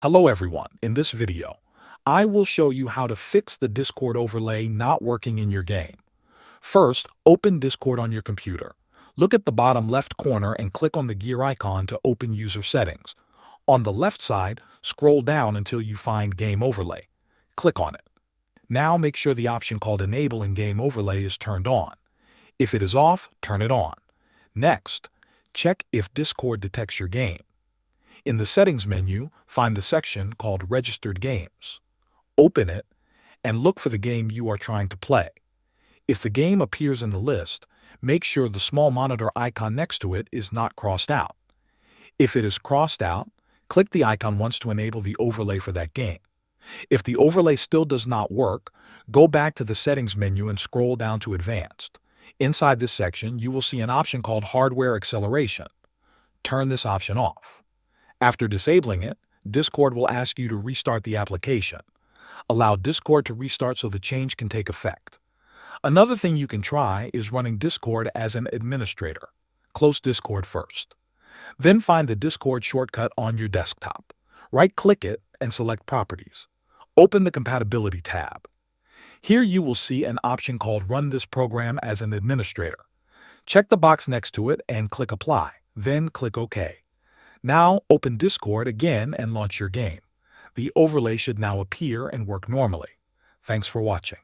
Hello everyone, in this video, I will show you how to fix the Discord overlay not working in your game. First, open Discord on your computer. Look at the bottom left corner and click on the gear icon to open user settings. On the left side, scroll down until you find Game Overlay. Click on it. Now make sure the option called Enable in Game Overlay is turned on. If it is off, turn it on. Next, check if Discord detects your game. In the Settings menu, find the section called Registered Games. Open it and look for the game you are trying to play. If the game appears in the list, make sure the small monitor icon next to it is not crossed out. If it is crossed out, click the icon once to enable the overlay for that game. If the overlay still does not work, go back to the Settings menu and scroll down to Advanced. Inside this section, you will see an option called Hardware Acceleration. Turn this option off. After disabling it, Discord will ask you to restart the application. Allow Discord to restart so the change can take effect. Another thing you can try is running Discord as an administrator. Close Discord first. Then find the Discord shortcut on your desktop. Right-click it and select Properties. Open the Compatibility tab. Here you will see an option called Run this program as an administrator. Check the box next to it and click Apply, then click OK. Now open Discord again and launch your game. The overlay should now appear and work normally. Thanks for watching.